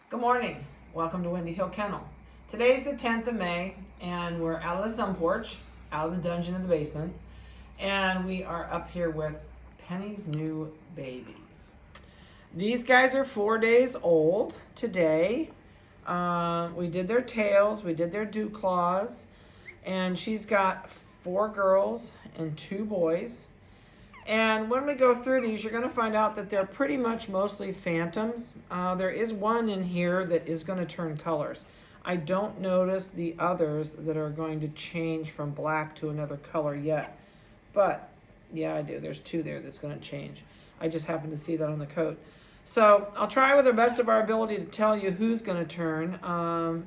Good morning. Welcome to Windy Hill Kennel. Today's the 10th of May, and we're out of the sun porch, out of the dungeon in the basement, and we are up here with Penny's new babies. These guys are 4 days old today. We did their tails, we did their dew claws, and she's got 4 girls and 2 boys. And when we go through these, you're going to find out that they're pretty much mostly phantoms. There is one in here that is going to turn colors. I don't notice the others that are going to change from black to another color yet. But, yeah, I do. There's 2 there that's going to change. I just happen to see that on the coat. So I'll try with the best of our ability to tell you who's going to turn.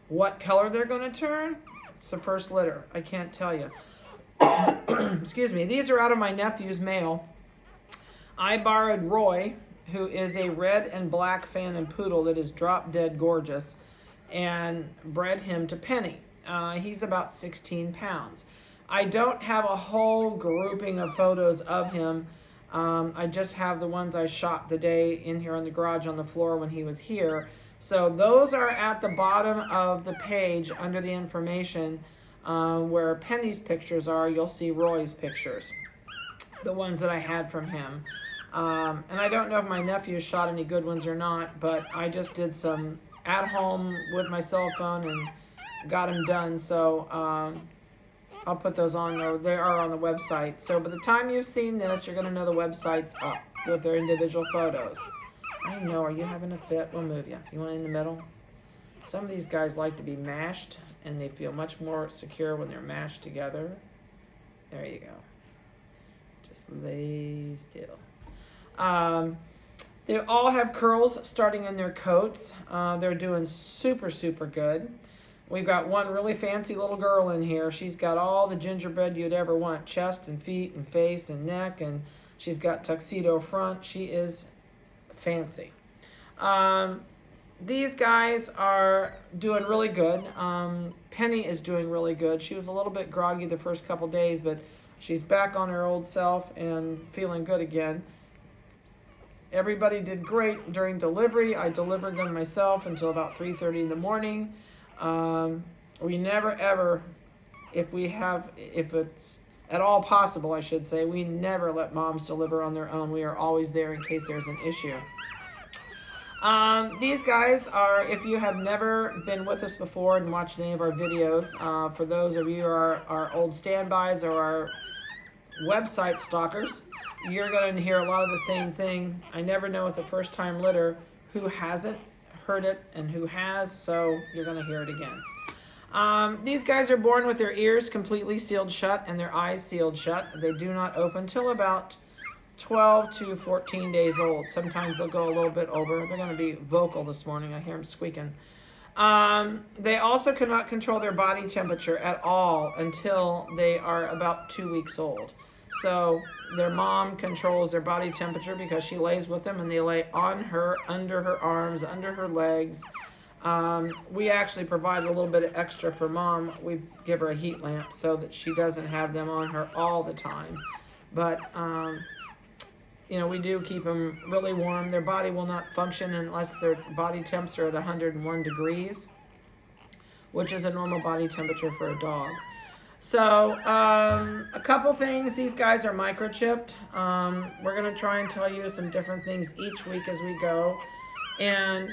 What color they're going to turn? It's the first litter. I can't tell you. Excuse me. These are out of my nephew's mail. I borrowed Roy, who is a red and black Phantom Poodle that is drop dead gorgeous, and bred him to Penny. He's about 16 pounds. I don't have a whole grouping of photos of him. I just have the ones I shot the day in here on the garage on the floor when he was here. So those are at the bottom of the page under the information. Where Penny's pictures are, you'll see Roy's pictures, the ones that I had from him. And I don't know if my nephew shot any good ones or not, but I just did some at home with my cell phone and got them done. So I'll put those on there. They are on the website. So by the time you've seen this, you're going to know the website's up with their individual photos. I know, are you having a fit? We'll move you. You want in the middle? Some of these guys like to be mashed, and they feel much more secure when they're mashed together. There you go. Just lay still. They all have curls starting in their coats. They're doing super, super good. We've got one really fancy little girl in here. She's got all the gingerbread you'd ever want, chest and feet and face and neck, and she's got tuxedo front. She is fancy. These guys are doing really good. Penny is doing really good. She was a little bit groggy the first couple days, but she's back on her old self and feeling good again. Everybody did great during delivery. I delivered them myself until about 3:30 in the morning. We never ever, if it's at all possible, I should say, we never let moms deliver on their own. We are always there in case there's an issue. These guys are, if you have never been with us before and watched any of our videos, for those of you who are our old standbys or our website stalkers, you're going to hear a lot of the same thing. I never know with a first-time litter who hasn't heard it and who has, so you're going to hear it again. These guys are born with their ears completely sealed shut and their eyes sealed shut. They do not open till about 12 to 14 days old. Sometimes they'll go a little bit over. They're going to be vocal this morning. I hear them squeaking. They also cannot control their body temperature at all until they are about 2 weeks old. So their mom controls their body temperature because she lays with them and they lay on her, under her arms, under her legs. We actually provide a little bit of extra for mom. We give her a heat lamp so that she doesn't have them on her all the time. But you know, we do keep them really warm. Their body will not function unless their body temps are at 101 degrees, which is a normal body temperature for a dog. So, a couple things. These guys are microchipped. We're going to try and tell you some different things each week as we go. And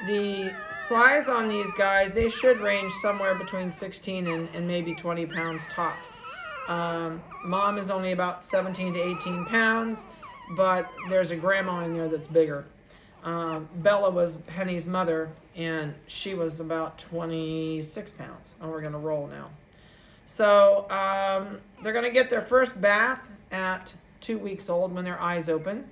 the size on these guys, they should range somewhere between 16 and maybe 20 pounds tops. Mom is only about 17 to 18 pounds. But there's a grandma in there that's bigger. Bella was Penny's mother, and she was about 26 pounds. Oh, we're going to roll now. So they're going to get their first bath at 2 weeks old when their eyes open.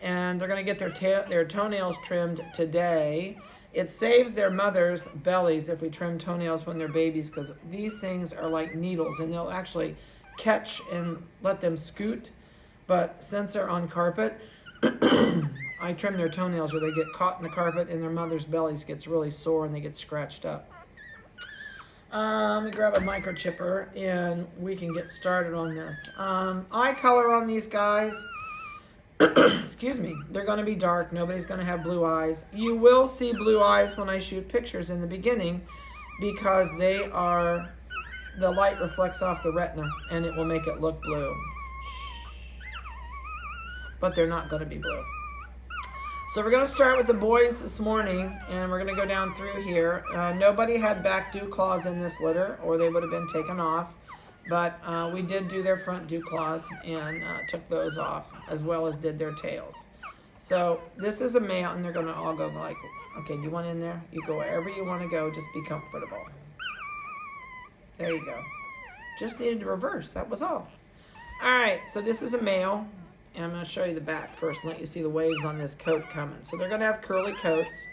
And they're going to get their toenails trimmed today. It saves their mother's bellies if we trim toenails when they're babies, because these things are like needles, and they'll actually catch and let them scoot. But since they're on carpet, I trim their toenails where they get caught in the carpet and their mother's bellies gets really sore and they get scratched up. Let me grab a microchipper and we can get started on this. Eye color on these guys. excuse me, they're going to be dark. Nobody's going to have blue eyes. You will see blue eyes when I shoot pictures in the beginning because they are, the light reflects off the retina and it will make it look blue. But they're not going to be blue. So we're going to start with the boys this morning, and we're going to go down through here. Nobody had back dew claws in this litter, or they would have been taken off. But we did do their front dew claws and took those off, as well as did their tails. So this is a male, and they're going to all go like, okay, you want in there? You go wherever you want to go, just be comfortable. There you go. Just needed to reverse, that was all. All right, so this is a male. And I'm going to show you the back first and let you see the waves on this coat coming. So they're going to have curly coats.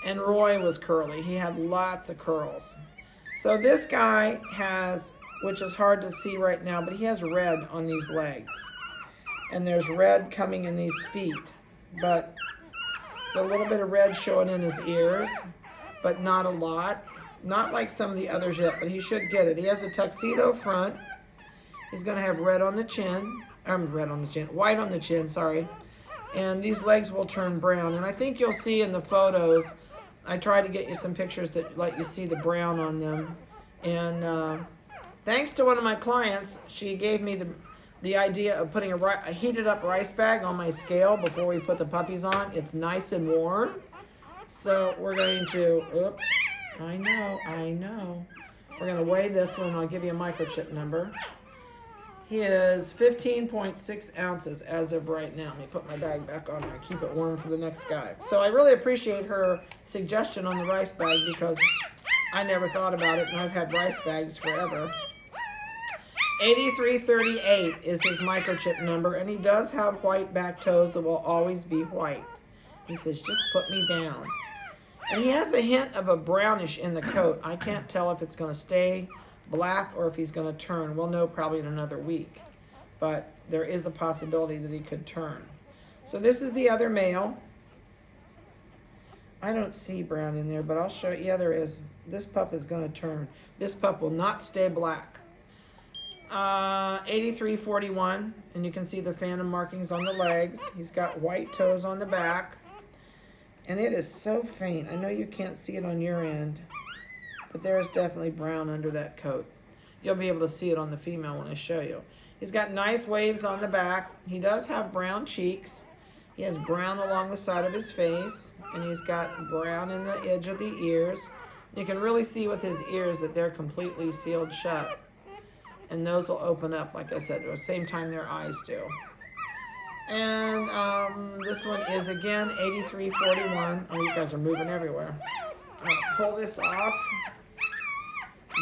And Roy was curly. He had lots of curls. So this guy has, which is hard to see right now, but he has red on these legs. And there's red coming in these feet. But it's a little bit of red showing in his ears, but not a lot. Not like some of the others yet, but he should get it. He has a tuxedo front. He's going to have red on the chin. White on the chin, sorry. And these legs will turn brown. And I think you'll see in the photos, I tried to get you some pictures that let you see the brown on them. And thanks to one of my clients, she gave me the idea of putting a heated up rice bag on my scale before we put the puppies on. It's nice and warm. So we're going to, oops, I know. We're going to weigh this one. I'll give you a microchip number. He is 15.6 ounces as of right now. Let me put my bag back on there. Keep it warm for the next guy. So I really appreciate her suggestion on the rice bag because I never thought about it, and I've had rice bags forever. 8338 is his microchip number, and he does have white back toes that will always be white. He says, just put me down. And he has a hint of a brownish in the coat. I can't tell if it's going to stay black or if he's going to turn. We'll know probably in another week, but there is a possibility that he could turn. So this is the other male. I don't see brown in there, but I'll show you. Yeah, there is. This pup is going to turn. This pup will not stay black. 8341, and you can see the phantom markings on the legs. He's got white toes on the back, and it is so faint. I know you can't see it on your end, but there is definitely brown under that coat. You'll be able to see it on the female when I show you. He's got nice waves on the back. He does have brown cheeks. He has brown along the side of his face, and he's got brown in the edge of the ears. You can really see with his ears that they're completely sealed shut. And those will open up, like I said, at the same time their eyes do. And this one is, again, 8341. Oh, you guys are moving everywhere. I'll pull this off.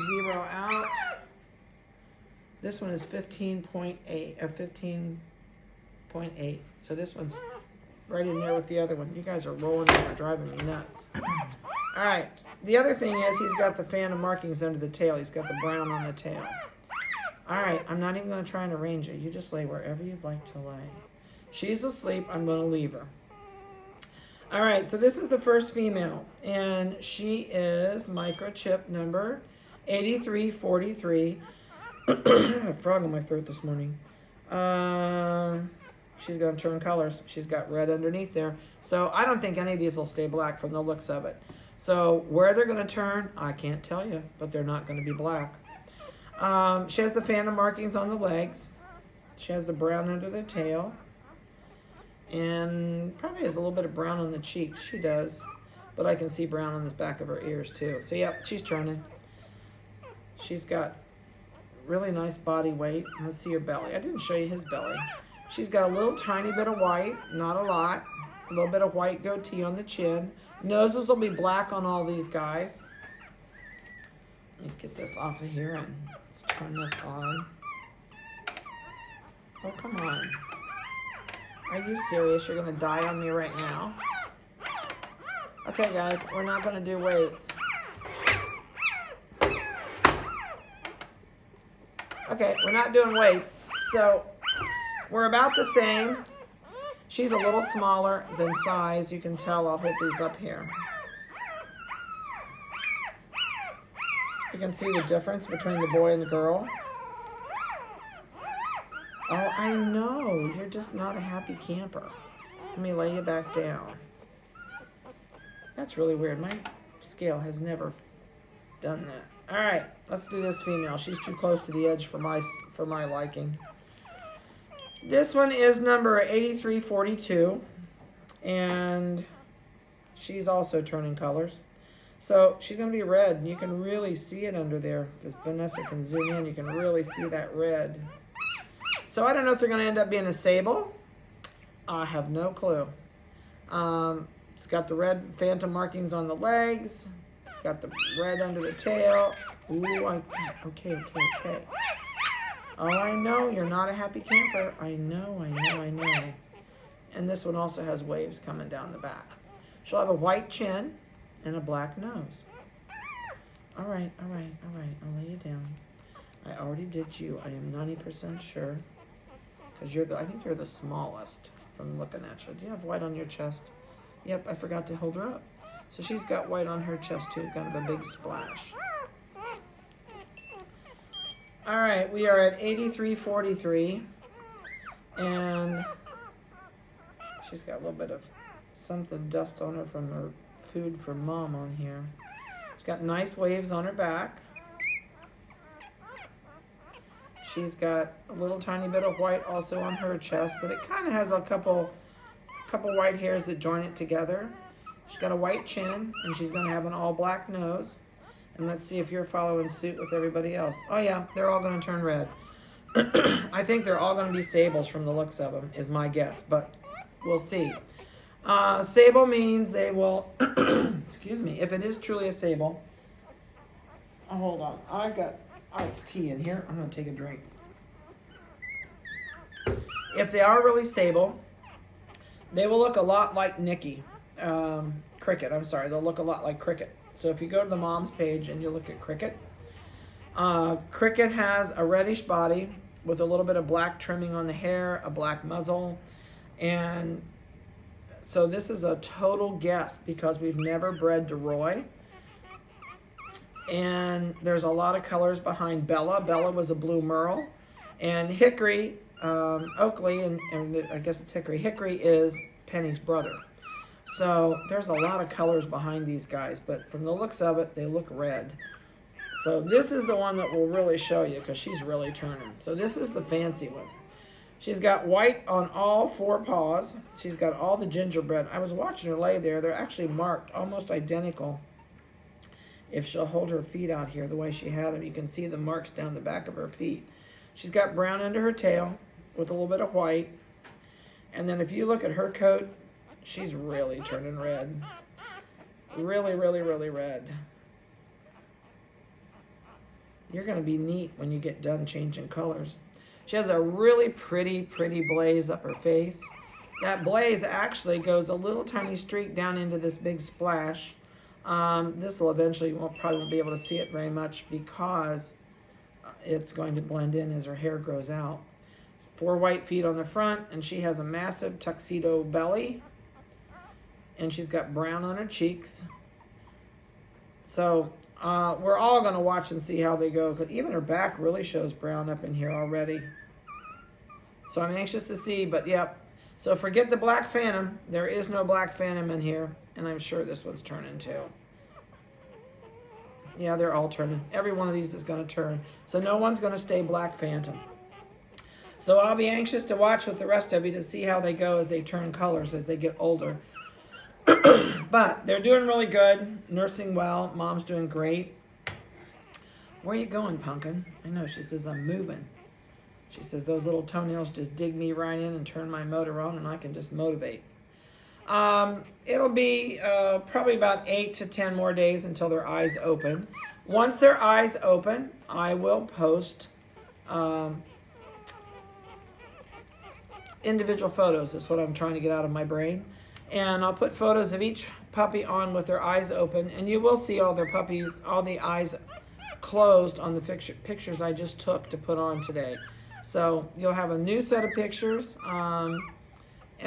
Zero out. This one is 15.8 or 15.8. So this one's right in there with the other one. You guys are rolling over, driving me nuts. All right. The other thing is he's got the phantom markings under the tail. He's got the brown on the tail. All right. I'm not even going to try and arrange it. You just lay wherever you'd like to lay. She's asleep. I'm going to leave her. All right. So this is the first female, and she is microchip number 8343. I have a frog in my throat this morning. She's going to turn colors. She's got red underneath there. So I don't think any of these will stay black from the looks of it. So where they're going to turn, I can't tell you, but they're not going to be black. She has the phantom markings on the legs. She has the brown under the tail. And probably has a little bit of brown on the cheeks. She does. But I can see brown on the back of her ears too. So yep, she's turning. She's got really nice body weight. Let's see her belly. I didn't show you his belly. She's got a little tiny bit of white, not a lot. A little bit of white goatee on the chin. Noses will be black on all these guys. Let me get this off of here and let's turn this on. Oh, come on. Are you serious? You're going to die on me right now? Okay, guys, we're not going to do weights. Okay, we're not doing weights. So we're about the same. She's a little smaller than size. You can tell. I'll hold these up here. You can see the difference between the boy and the girl. Oh, I know. You're just not a happy camper. Let me lay you back down. That's really weird. My scale has never done that. All right, let's do this female. She's too close to the edge for my liking. This one is number 8342, and she's also turning colors. So she's going to be red, and you can really see it under there. If Vanessa can zoom in, you can really see that red. So I don't know if they're going to end up being a sable. I have no clue. It's got the red phantom markings on the legs. It's got the red under the tail. Ooh, okay. Oh, I know, you're not a happy camper. I know. And this one also has waves coming down the back. She'll have a white chin and a black nose. All right. I'll lay you down. I already did you. I am 90% sure. Because I think you're the smallest from looking at you. Do you have white on your chest? Yep, I forgot to hold her up. So she's got white on her chest too, kind of a big splash. All right, we are at 8343, and she's got a little bit of something dust on her from her food for mom on here. She's got nice waves on her back. She's got a little tiny bit of white also on her chest, but it kind of has a couple white hairs that join it together. She's got a white chin, and she's going to have an all black nose. And let's see if you're following suit with everybody else. Oh yeah, they're all going to turn red. I think they're all going to be sables from the looks of them, is my guess, but we'll see. Sable means they will, excuse me, if it is truly a sable. Oh, hold on, I've got iced tea in here. I'm going to take a drink. If they are really sable, they will look a lot like Cricket. I'm sorry, they'll look a lot like Cricket. So if you go to the mom's page and you look at Cricket, Cricket has a reddish body with a little bit of black trimming on the hair, a black muzzle, and so this is a total guess because we've never bred DeRoy. And there's a lot of colors behind Bella. Bella was a blue merle, and Hickory, Oakley, and I guess it's Hickory. Hickory is Penny's brother. So there's a lot of colors behind these guys, but from the looks of it, they look red. So this is the one that will really show you because she's really turning. So this is the fancy one. She's got white on all four paws. She's got all the gingerbread. I was watching her lay there. They're actually marked almost identical. If she'll hold her feet out here the way she had them, you can see the marks down the back of her feet. She's got brown under her tail with a little bit of white. And then if you look at her coat, she's really turning red. Really red. You're going to be neat when you get done changing colors. She has a really pretty blaze up her face. That blaze actually goes a little tiny streak down into this big splash. This will eventually, probably won't be able to see it very much because it's going to blend in as her hair grows out. 4 white feet on the front, and she has a massive tuxedo belly. And she's got brown on her cheeks. So we're all going to watch and see how they go, because even her back really shows brown up in here already. So I'm anxious to see, but yep. So forget the black phantom. There is no black phantom in here, and I'm sure this one's turning too. Yeah, they're all turning. Every one of these is going to turn. So no one's going to stay black phantom. So I'll be anxious to watch with the rest of you to see how they go as they turn colors as they get older. But they're doing really good, nursing well. Mom's doing great. Where are you going, Pumpkin? I know, she says, I'm moving. She says, those little toenails just dig me right in and turn my motor on, and I can just motivate. It'll be probably about 8 to 10 more days until their eyes open. Once their eyes open, I will post individual photos. Is what I'm trying to get out of my brain. And I'll put photos of each puppy on with their eyes open, and you will see all their puppies, all the eyes closed on the pictures I just took to put on today. So you'll have a new set of pictures, and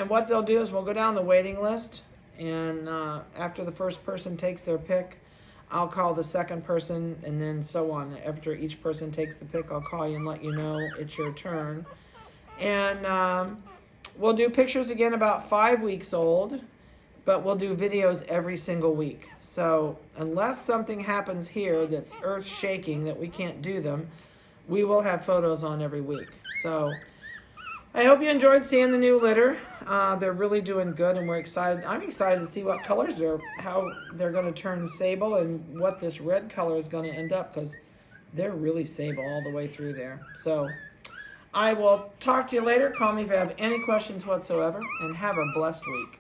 what they'll do is we'll go down the waiting list, and after the first person takes their pick, I'll call the second person, and then so on. After each person takes the pick, I'll call you and let you know it's your turn. And we'll do pictures again about 5 weeks old, but we'll do videos every single week. So unless something happens here that's earth shaking that we can't do them, we will have photos on every week. So I hope you enjoyed seeing the new litter. They're really doing good, and we're excited. I'm excited to see what colors how they're going to turn sable, and what this red color is going to end up, because they're really sable all the way through there. So I will talk to you later. Call me if you have any questions whatsoever, and have a blessed week.